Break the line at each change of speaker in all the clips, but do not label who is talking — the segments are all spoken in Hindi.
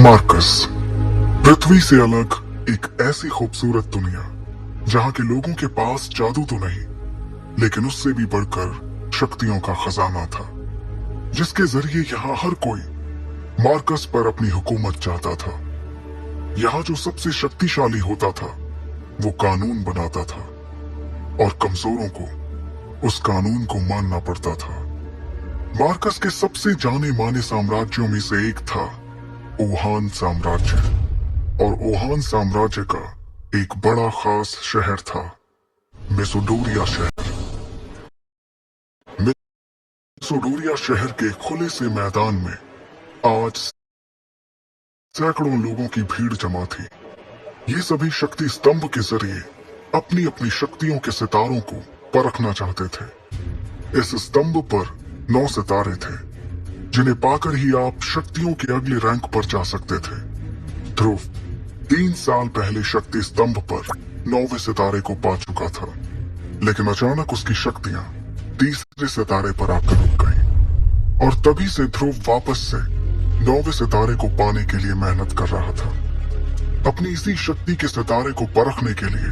मार्कस, पृथ्वी से अलग एक ऐसी खूबसूरत दुनिया जहां के लोगों के पास जादू तो नहीं, लेकिन उससे भी बढ़कर शक्तियों का खजाना था, जिसके जरिए यहां हर कोई मार्कस पर अपनी हुकूमत चाहता था। यहां जो सबसे शक्तिशाली होता था वो कानून बनाता था और कमजोरों को उस कानून को मानना पड़ता था। मार्कस के सबसे जाने माने साम्राज्यों में से एक था वुहान साम्राज्य, और वुहान साम्राज्य का एक बड़ा खास शहर था मेसोडोरिया शहर। मेसोडोरिया शहर के खुले से मैदान में आज सैकड़ों लोगों की भीड़ जमा थी। ये सभी शक्ति स्तंभ के जरिए अपनी अपनी शक्तियों के सितारों को परखना चाहते थे। इस स्तंभ पर 9 सितारे थे, जिन्हें पाकर ही आप शक्तियों के अगले रैंक पर जा सकते थे। ध्रुव 3 साल पहले शक्ति स्तंभ पर 9वें सितारे को पा चुका था, लेकिन अचानक उसकी शक्तियां तीसरे सितारे पर आकर रुक गईं, और तभी से ध्रुव वापस से 9वें सितारे को पाने के लिए मेहनत कर रहा था। अपनी इसी शक्ति के सितारे को परखने के लिए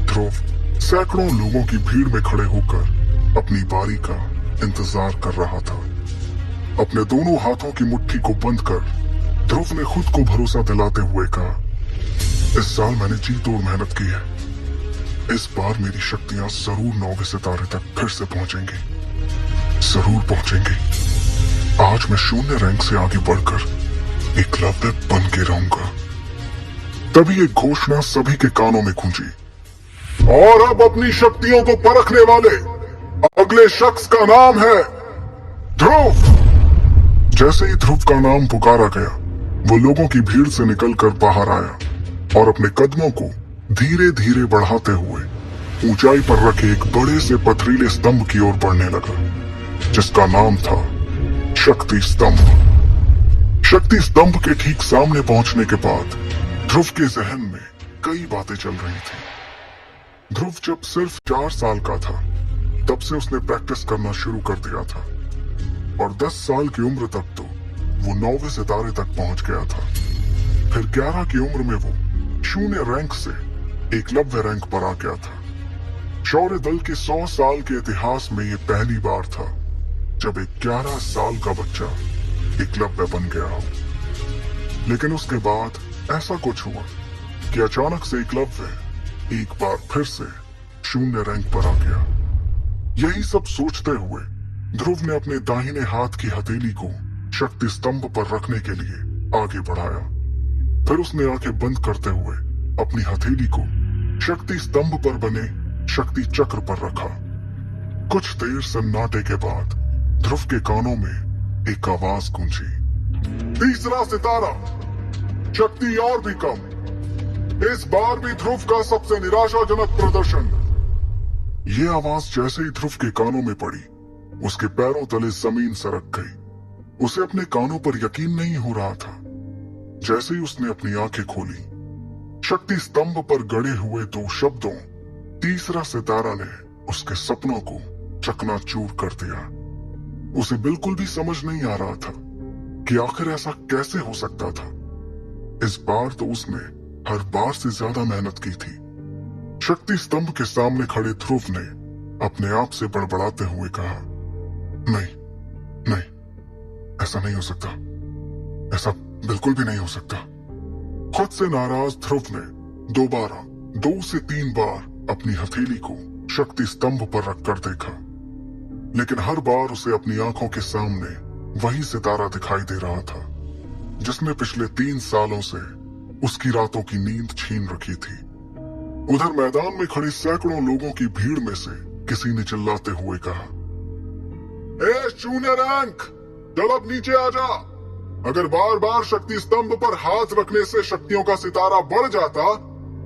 ध्रुव सैकड़ों लोगों की भीड़ में खड़े होकर अपनी बारी का इंतजार कर रहा था। अपने दोनों हाथों की मुट्ठी को बंद कर ध्रुव ने खुद को भरोसा दिलाते हुए कहा, इस साल मैंने जी तोड़ मेहनत की है। इस बार मेरी शक्तियां जरूर 9वें सितारे तक फिर से पहुंचेंगी, जरूर पहुंचेंगी। आज मैं शून्य रैंक से आगे बढ़कर एकलव्य बन के रहूंगा। तभी एक घोषणा सभी के कानों में गूंजी, और अब अपनी शक्तियों को परखने वाले अगले शख्स का नाम है ध्रुव। जैसे ही ध्रुव का नाम पुकारा गया, वो लोगों की भीड़ से निकलकर बाहर आया और अपने कदमों को धीरे धीरे बढ़ाते हुए ऊंचाई पर रखे एक बड़े से पथरीले स्तंभ की ओर बढ़ने लगा, जिसका नाम था शक्ति स्तंभ। शक्ति स्तंभ के ठीक सामने पहुंचने के बाद ध्रुव के जहन में कई बातें चल रही थी। ध्रुव जब सिर्फ 4 साल का था, तब से उसने प्रैक्टिस करना शुरू कर दिया था, और 10 साल की उम्र तक तो वो 9वें सितारे तक पहुंच गया था। फिर 11 की उम्र में वो शून्य रैंक से एकलव्य रैंक पर आ गया था। शौर्य दल के 100 साल के इतिहास में ये पहली बार था जब एक 11 साल का बच्चा एकलव्य बन गया हो। लेकिन उसके बाद ऐसा कुछ हुआ कि अचानक से एकलव्य एक बार फिर से शून्य रैंक पर आ गया। यही सब सोचते हुए ध्रुव ने अपने दाहिने हाथ की हथेली को शक्ति स्तंभ पर रखने के लिए आगे बढ़ाया। फिर उसने आंखें बंद करते हुए अपनी हथेली को शक्ति स्तंभ पर बने शक्ति चक्र पर रखा। कुछ देर सन्नाटे के बाद ध्रुव के कानों में एक आवाज गूंजी, तीसरा सितारा, शक्ति और भी कम। इस बार भी ध्रुव का सबसे निराशाजनक प्रदर्शन। ये आवाज जैसे ही ध्रुव के कानों में पड़ी, उसके पैरों तले जमीन सरक गई। उसे अपने कानों पर यकीन नहीं हो रहा था। जैसे ही उसने अपनी आंखें खोली, शक्ति स्तंभ पर गड़े हुए 2 शब्दों तीसरा सितारा ने उसके सपनों को चकनाचूर कर दिया। उसे बिल्कुल भी समझ नहीं आ रहा था कि आखिर ऐसा कैसे हो सकता था। इस बार तो उसने हर बार से ज्यादा मेहनत की थी। शक्ति स्तंभ के सामने खड़े ध्रुव ने अपने आप से बड़बड़ाते हुए कहा, नहीं नहीं, ऐसा नहीं हो सकता, ऐसा बिल्कुल भी नहीं हो सकता। खुद से नाराज ध्रुव ने दोबारा 2 से 3 बार अपनी हथेली को शक्ति स्तंभ पर रखकर देखा, लेकिन हर बार उसे अपनी आंखों के सामने वही सितारा दिखाई दे रहा था, जिसने पिछले 3 सालों से उसकी रातों की नींद छीन रखी थी। उधर मैदान में खड़े सैकड़ों लोगों की भीड़ में से किसी ने चिल्लाते हुए कहा, ए शून्य रैंक, चल अब नीचे आ जा। अगर बार बार शक्ति स्तंभ पर हाथ रखने से शक्तियों का सितारा बढ़ जाता,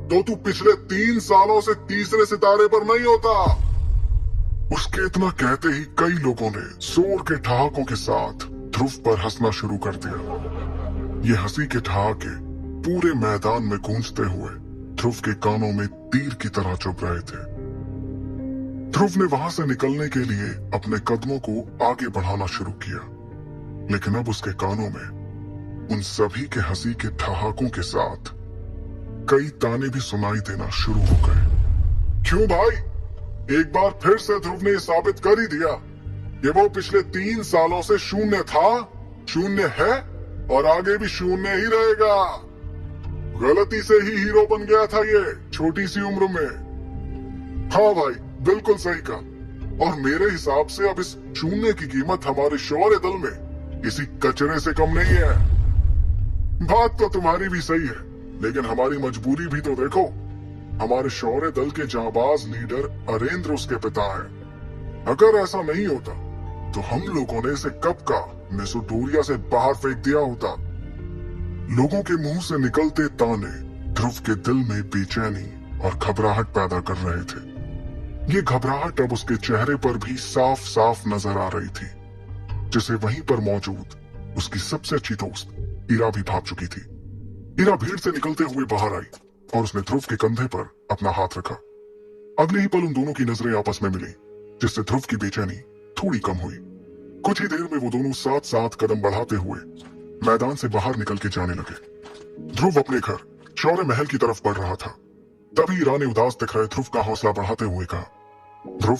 तो तू पिछले 3 सालों से तीसरे सितारे पर नहीं होता। उसके इतना कहते ही कई लोगों ने जोर के ठहाकों के साथ ध्रुव पर हंसना शुरू कर दिया। ये हंसी के ठहाके पूरे मैदान में गूंजते हुए ध्रुव के कानों में तीर की तरह चुभ रहे थे। ध्रुव ने वहां से निकलने के लिए अपने कदमों को आगे बढ़ाना शुरू किया, लेकिन अब उसके कानों में उन सभी के हंसी के ठहाकों के साथ कई ताने भी सुनाई देना शुरू हो गए। क्यों भाई, एक बार फिर से ध्रुव ने यह साबित कर ही दिया कि वो पिछले 3 सालों से शून्य था, शून्य है और आगे भी शून्य ही रहेगा। गलती से ही हीरो बन गया था ये छोटी सी उम्र में। हाँ भाई, बिल्कुल सही कहा। और मेरे हिसाब से अब इस शून्य की कीमत हमारे शौर्य दल में किसी कचरे से कम नहीं है। बात तो तुम्हारी भी सही है, लेकिन हमारी मजबूरी भी तो देखो। हमारे शौर्य दल के जांबाज लीडर अरेंद्र उसके पिता हैं। अगर ऐसा नहीं होता तो हम लोगों ने इसे कब का मेसोडोरिया से बाहर फेंक दिया होता। लोगों के मुंह से निकलते ताने ध्रुव के दिल में बेचैनी और घबराहट पैदा कर रहे थे। ये घबराहट अब उसके चेहरे पर भी साफ साफ नजर आ रही थी, जिसे वहीं पर मौजूद उसकी सबसे अच्छी दोस्त इरा भी भाग चुकी थी। इरा भीड़ से निकलते हुए बाहर आई और उसने ध्रुव के कंधे पर अपना हाथ रखा। अगले ही पल उन दोनों की नजरें आपस में मिली, जिससे ध्रुव की बेचैनी थोड़ी कम हुई। कुछ ही देर में वो दोनों साथ साथ कदम बढ़ाते हुए मैदान से बाहर निकल के जाने लगे। ध्रुव अपने घर शौर्य महल की तरफ बढ़ रहा था। तभी ईरा ने उदास दिख रहे ध्रुव का हौसला बढ़ाते हुए कहा, ध्रुव,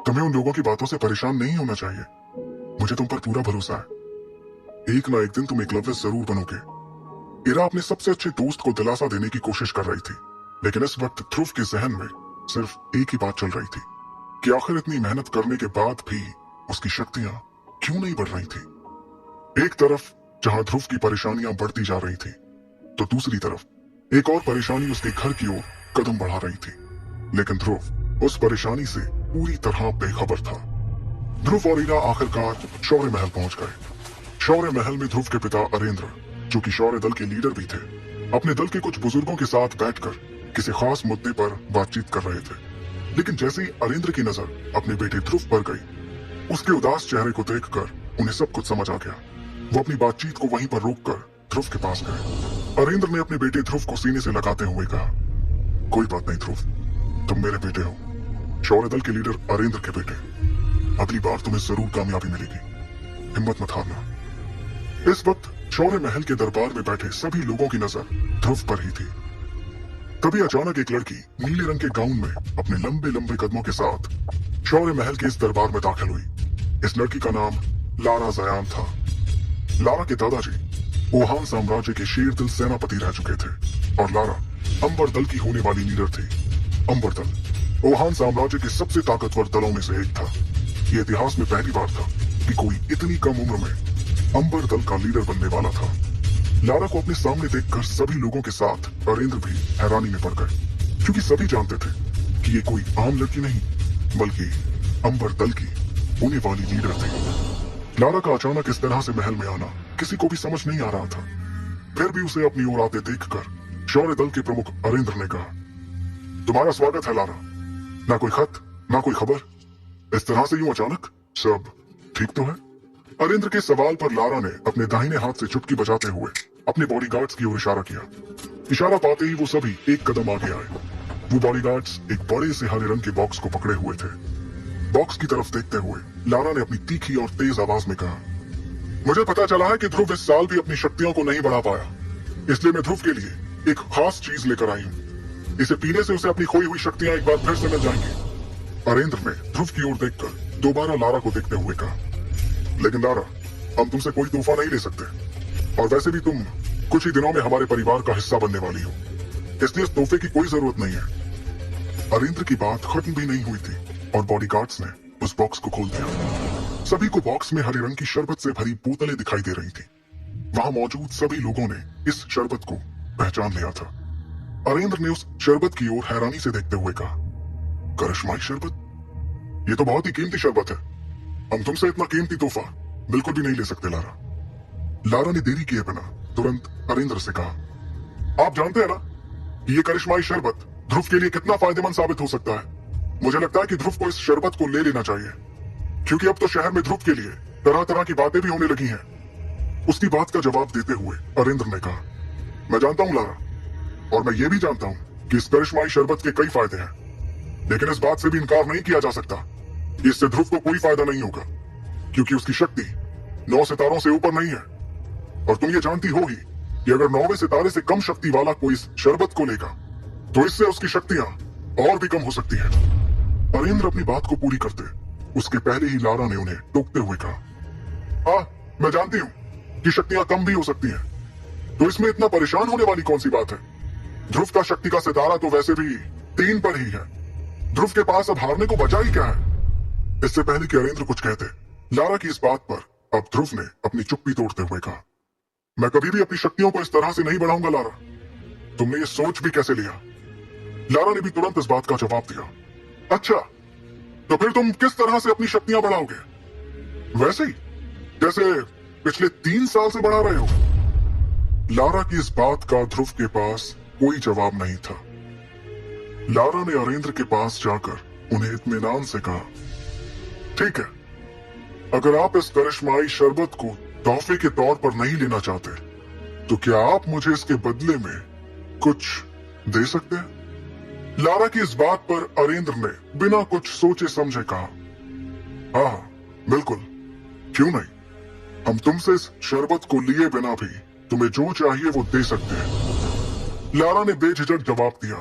तुम्हें उन लोगों की बातों से परेशान नहीं होना चाहिए। मुझे तुम पर पूरा भरोसा है। एक ना एक दिन तुम एकलव्य जरूर बनोगे। ईरा अपने सबसे अच्छे दोस्त को दिलासा देने की कोशिश कर रही थी, लेकिन इस वक्त ध्रुव के जहन में सिर्फ एक ही बात चल रही थी कि आखिर इतनी मेहनत करने के बाद भी उसकी शक्तियां क्यों नहीं बढ़ रही थी। एक तरफ जहां ध्रुव की परेशानियां बढ़ती जा रही थी, तो दूसरी तरफ एक और परेशानी उसके घर की ओर कदम बढ़ा रही थी। लेकिन ध्रुव उस परेशानी से पूरी तरह बेखबर था। ध्रुव और ईरा आखिरकार शौर्य महल पहुंच गए। शौर्य महल में ध्रुव के पिता अरेंद्र, जो कि शौर्य दल के लीडर भी थे, अपने दल के कुछ बुजुर्गों के साथ बैठकर किसी खास मुद्दे पर बातचीत कर रहे थे। लेकिन जैसे ही अरेंद्र की नजर अपने बेटे ध्रुव पर गई, उसके उदास चेहरे को देखकर उन्हें सब कुछ समझ आ गया। वो अपनी बातचीत को वहीं पर रोककर ध्रुव के पास गए। अरेंद्र ने अपने बेटे ध्रुव को सीने से लगाते हुए कहा, कोई बात नहीं ध्रुव, तुम मेरे बेटे हो, शौर्य दल के लीडर अरेंद्र के बेटे। अगली बार तुम्हें जरूर कामयाबी मिलेगी, हिम्मत मत हारना। इस वक्त शौर्य महल के दरबार में बैठे सभी लोगों की नजर ध्रुव पर ही थी। तभी अचानक एक लड़की नीले रंग के गाउन में अपने लंबे लंबे कदमों के साथ शौर्य महल के इस दरबार में दाखिल हुई। इस लड़की का नाम लारा जयान था। लारा के दादाजी ओहान साम्राज्य के शेरदिल सेनापति रह चुके थे और लारा अंबर दल की होने वाली लीडर थी। अंबर दल ओहान साम्राज्य के सबसे ताकतवर दलों में से एक था। ये इतिहास में पहली बार था कि कोई इतनी कम उम्र में अंबर दल का लीडर बनने वाला था। लारा को अपने सामने देखकर सभी लोगों के साथ अरेंद्र भी हैरानी में पड़ गए, क्योंकि सभी जानते थे कि ये कोई आम लड़की नहीं, बल्कि अंबर दल की होने वाली लीडर थी। लारा का अचानक इस तरह से महल में आना किसी को भी समझ नहीं आ रहा था। फिर भी उसे अपनी ओर आते देखकर शौर्य दल के प्रमुख अरेंद्र ने कहा, तुम्हारा स्वागत है लारा। ना कोई खत, ना कोई खबर, इस तरह से यूं अचानक, सब ठीक तो है? अरेंद्र के सवाल पर लारा ने अपने दाहिने हाथ से चुटकी बजाते हुए अपने बॉडीगार्ड्स की ओर इशारा किया। इशारा पाते ही वो सभी एक कदम आगे आए। वो बॉडीगार्ड्स एक बड़े से हरे रंग के बॉक्स को पकड़े हुए थे। बॉक्स की तरफ देखते हुए लारा ने अपनी तीखी और तेज आवाज में कहा, मुझे पता चला है कि ध्रुव इस साल भी अपनी शक्तियों को नहीं बढ़ा पाया, इसलिए मैं ध्रुव के लिए एक खास चीज लेकर आई हूँ। इसे पीने से उसे अपनी खोई हुई शक्तियां एक बार फिर से मिल जाएंगी। अरेंद्र ने ध्रुव की ओर देखकर दोबारा लारा को देखते हुए कहा, लेकिन लारा, हम तुमसे कोई तोहफा नहीं ले सकते, और वैसे भी तुम कुछ ही दिनों में हमारे परिवार का हिस्सा बनने वाली हो, इसलिए इस तोहफे की कोई जरूरत नहीं है। अरेंद्र की बात खत्म भी नहीं हुई थी और बॉडीगार्ड्स ने उस बॉक्स को खोल दिया। सभी को बॉक्स में हरे रंग की शरबत से भरी बोतलें दिखाई दे रही थी। वहां मौजूद सभी लोगों ने इस शरबत को पहचान लिया था। अरेंद्र ने उस शरबत की ओर हैरानी से देखते हुए कहा, करिश्माई शरबत? ये तो बहुत ही कीमती शरबत है। हम तुमसे इतना कीमती तोहफा बिल्कुल भी नहीं ले सकते लारा। लारा ने देरी किए बिना तुरंत अरेंद्र से कहा, आप जानते हैं ना कि ये करिश्माई शरबत ध्रुव के लिए कितना फायदेमंद साबित हो सकता है। मुझे लगता है कि ध्रुव को इस शरबत को ले लेना चाहिए, क्योंकि अब तो शहर में ध्रुव के लिए तरह तरह की बातें भी होने लगी हैं। उसकी बात का जवाब देते हुए अरेंद्र ने कहा, मैं जानता हूं लारा, और मैं ये भी जानता हूं कि इस करिश्माई शरबत के कई फायदे हैं, लेकिन इस बात से भी इनकार नहीं किया जा सकता कि इससे ध्रुव को कोई फायदा नहीं होगा, क्योंकि उसकी शक्ति 9 सितारों से ऊपर नहीं है। और तुम ये जानती हो ही कि अगर 9वें सितारे से कम शक्ति वाला कोई इस शरबत को लेगा तो इससे उसकी शक्तियां और भी कम हो सकती है। अरेंद्र अपनी बात को पूरी करते उसके पहले ही लारा ने उन्हें टोकते हुए कहा, हाँ मैं जानती हूँ कि शक्तियां कम भी हो सकती हैं, तो इसमें इतना परेशान होने वाली कौन सी बात है। ध्रुव का शक्ति का सितारा तो वैसे भी 3 पर ही है। ध्रुव के पास अब हारने को बचा ही क्या है। इससे पहले कि अरेंद्र कुछ कहते, लारा की इस बात पर अब ध्रुव ने अपनी चुप्पी तोड़ते हुए कहा, मैं कभी भी अपनी शक्तियों को इस तरह से नहीं बढ़ाऊंगा लारा। तुमने ये सोच भी कैसे लिया। लारा ने भी तुरंत इस बात का जवाब दिया, अच्छा तो फिर तुम किस तरह से अपनी शक्तियां बढ़ाओगे? वैसे ही जैसे पिछले 3 साल से बढ़ा रहे हो। लारा की इस बात का ध्रुव के पास कोई जवाब नहीं था। लारा ने अरेंद्र के पास जाकर उन्हें इत्मीनान से कहा, ठीक है, अगर आप इस करिश्माई शरबत को तोहफे के तौर पर नहीं लेना चाहते तो क्या आप मुझे इसके बदले में कुछ दे सकते हैं? लारा की इस बात पर अरेंद्र ने बिना कुछ सोचे समझे कहा, हाँ बिल्कुल, क्यों नहीं, हम तुमसे इस शरबत को लिए बिना भी तुम्हें जो चाहिए वो दे सकते हैं। लारा ने बेझिझक जवाब दिया,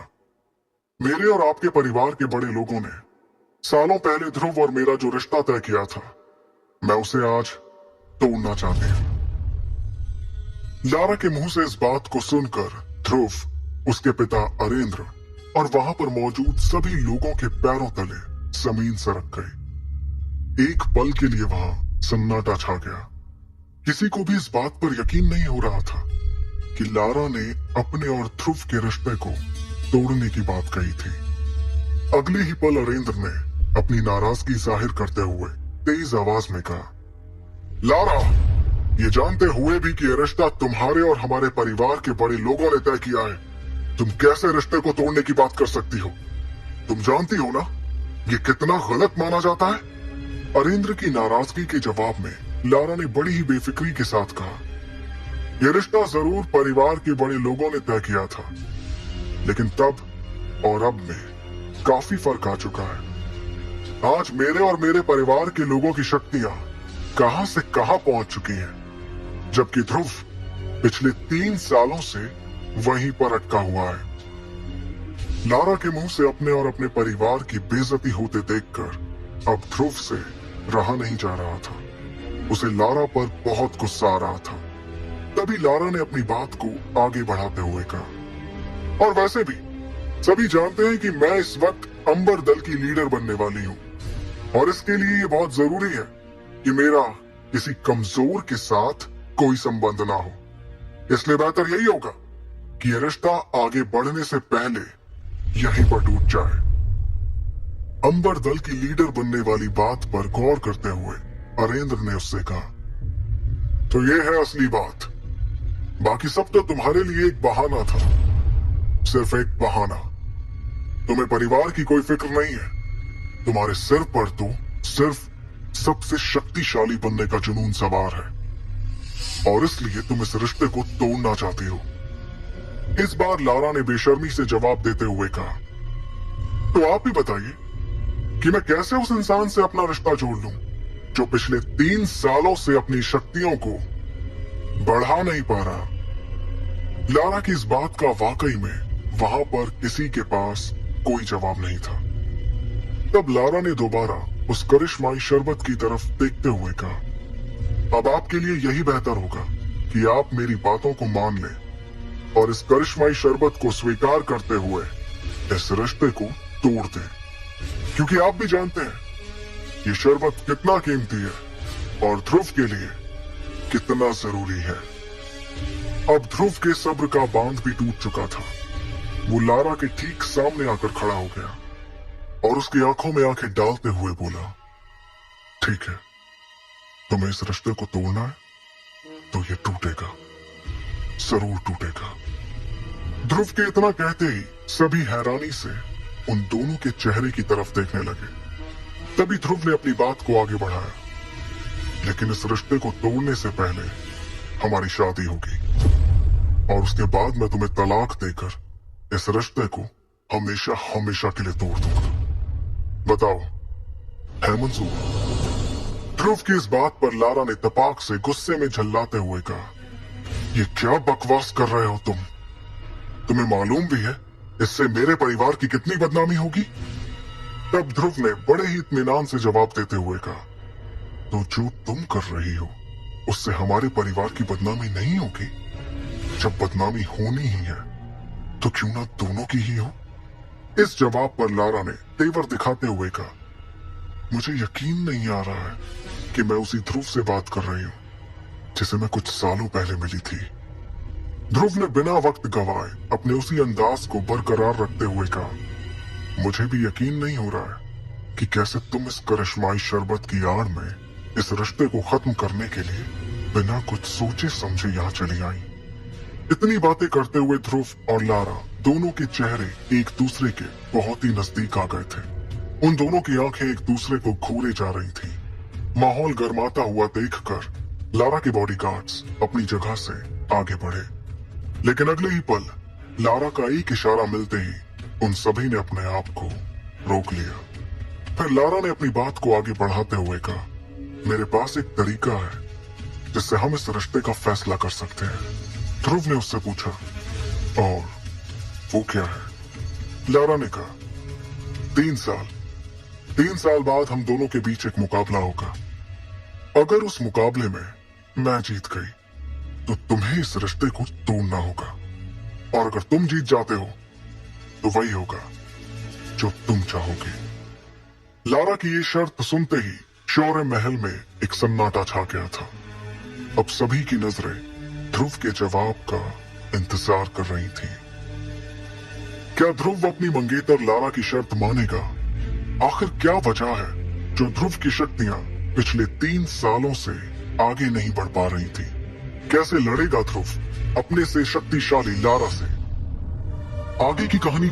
मेरे और आपके परिवार के बड़े लोगों ने सालों पहले ध्रुव और मेरा जो रिश्ता तय किया था, मैं उसे आज तोड़ना चाहती हूं। लारा के मुंह से इस बात को सुनकर ध्रुव, उसके पिता अरेंद्र और वहां पर मौजूद सभी लोगों के पैरों तले जमीन सरक गई। एक पल के लिए वहां सन्नाटा छा गया। किसी को भी इस बात पर यकीन नहीं हो रहा था कि लारा ने अपने और ध्रुव के रिश्ते को तोड़ने की बात कही थी। अगले ही पल अरेंद्र ने अपनी नाराजगी जाहिर करते हुए तेज आवाज में कहा, लारा, ये जानते हुए भी कि यह रिश्ता तुम्हारे और हमारे परिवार के बड़े लोगों ने तय किया है, तुम कैसे रिश्ते को तोड़ने की बात कर सकती हो? तुम जानती हो ना ये कितना गलत माना जाता है। अरेंद्र की नाराजगी के जवाब में लारा ने बड़ी ही बेफिक्री के साथ कहा, यह रिश्ता जरूर परिवार के बड़े लोगों ने तय किया था, लेकिन तब और अब में काफी फर्क आ चुका है। आज मेरे और मेरे परिवार के लोगों की शक्तियां कहां से कहां पहुंच चुकी हैं, जबकि ध्रुव पिछले 3 सालों से वहीं पर अटका हुआ है। लारा के मुंह से अपने और अपने परिवार की बेइज्जती होते देखकर अब ध्रुव से रहा नहीं जा रहा था। उसे लारा पर बहुत गुस्सा आ रहा था। तभी लारा ने अपनी बात को आगे बढ़ाते हुए कहा, और वैसे भी सभी जानते हैं कि मैं इस वक्त अंबर दल की लीडर बनने वाली हूँ, और इसके लिए ये बहुत जरूरी है कि मेरा किसी कमजोर के साथ कोई संबंध ना हो। इसलिए बेहतर यही होगा कि यह रिश्ता आगे बढ़ने से पहले यहीं पर टूट जाए। अंबर दल की लीडर बनने वाली बात पर गौर करते हुए अरेंद्र ने उससे कहा, तो ये है असली बात, बाकी सब तो तुम्हारे लिए एक बहाना था, सिर्फ एक बहाना। तुम्हें परिवार की कोई फिक्र नहीं है। तुम्हारे सिर पर तो सिर्फ सबसे शक्तिशाली बनने का जुनून सवार है, और इसलिए तुम इस रिश्ते को तोड़ना चाहती हो। इस बार लारा ने बेशर्मी से जवाब देते हुए कहा, तो आप ही बताइए कि मैं कैसे उस इंसान से अपना रिश्ता जोड़ लूं जो पिछले 3 सालों से अपनी शक्तियों को बढ़ा नहीं पा रहा। लारा की इस बात का वाकई में वहां पर किसी के पास कोई जवाब नहीं था। तब लारा ने दोबारा उस करिश्माई शरबत की तरफ देखते हुए कहा, अब आपके लिए यही बेहतर होगा कि आप मेरी बातों को मान लें और इस करिश्माई शरबत को स्वीकार करते हुए इस रिश्ते को तोड़ दें, क्योंकि आप भी जानते हैं ये शरबत कितना कीमती है और ध्रुव के लिए कितना जरूरी है। अब ध्रुव के सब्र का बांध भी टूट चुका था। वो लारा के ठीक सामने आकर खड़ा हो गया और उसकी आंखों में आंखें डालते हुए बोला, ठीक है, तुम्हें इस रिश्ते को तोड़ना है तो ये टूटेगा, जरूर टूटेगा। ध्रुव के इतना कहते ही सभी हैरानी से उन दोनों के चेहरे की तरफ देखने लगे। तभी ध्रुव ने अपनी बात को आगे बढ़ाया, लेकिन इस रिश्ते को तोड़ने से पहले हमारी शादी होगी, और उसके बाद मैं तुम्हें तलाक देकर इस रिश्ते को हमेशा हमेशा के लिए तोड़ दूंगा। बताओ, है मंजूर? ध्रुव की इस बात पर लारा ने तपाक से गुस्से में झल्लाते हुए कहा, ये क्या बकवास कर रहे हो तुम? तुम्हें मालूम भी है इससे मेरे परिवार की कितनी बदनामी होगी? तब ध्रुव ने बड़े ही इत्मीनान से जवाब देते हुए कहा, तो जो तुम कर रही हो उससे हमारे परिवार की बदनामी नहीं होगी। जब बदनामी होनी ही है तो क्यों ना दोनों की ही हो। इस जवाब पर लारा ने तेवर दिखाते हुए कहा, मुझे यकीन नहीं आ रहा है कि मैं उसी ध्रुव से बात कर रही हूं जिसे मैं कुछ सालों पहले मिली थी। ध्रुव ने बिना वक्त गवाए अपने उसी अंदाज को बरकरार रखते हुए कहा, मुझे भी यकीन नहीं हो रहा है कि कैसे तुम इस करिश्माई शरबत की आड़ में इस रिश्ते को खत्म करने के लिए बिना कुछ सोचे समझे यहाँ चली आई। इतनी बातें करते हुए ध्रुव और लारा दोनों के चेहरे एक दूसरे के बहुत ही नजदीक आ गए थे। उन दोनों की आंखें एक दूसरे को घूरे जा रही थी। माहौल गर्माता हुआ देखकर लारा के बॉडीगार्ड्स अपनी जगह से आगे बढ़े, लेकिन अगले ही पल लारा का एक इशारा मिलते ही उन सभी ने अपने आप को रोक लिया। फिर लारा ने अपनी बात को आगे बढ़ाते हुए कहा, मेरे पास एक तरीका है जिससे हम इस रिश्ते का फैसला कर सकते हैं। ध्रुव ने उससे पूछा, और वो क्या है? लारा ने कहा, 3 साल बाद हम दोनों के बीच एक मुकाबला होगा। अगर उस मुकाबले में मैं जीत गई तो तुम्हें इस रिश्ते को तोड़ना होगा, और अगर तुम जीत जाते हो तो वही होगा जो तुम चाहोगे। लारा की ये शर्त सुनते ही शौर्य महल में एक सन्नाटा छा गया था। अब सभी की नजरें ध्रुव के जवाब का इंतजार कर रही थी। क्या ध्रुव अपनी मंगेतर लारा की शर्त मानेगा? आखिर क्या वजह है जो ध्रुव की शक्तियां पिछले 3 सालों से आगे नहीं बढ़ पा रही थी? कैसे लड़ेगा ध्रुव अपने से शक्तिशाली लारा से? आगे की कहानी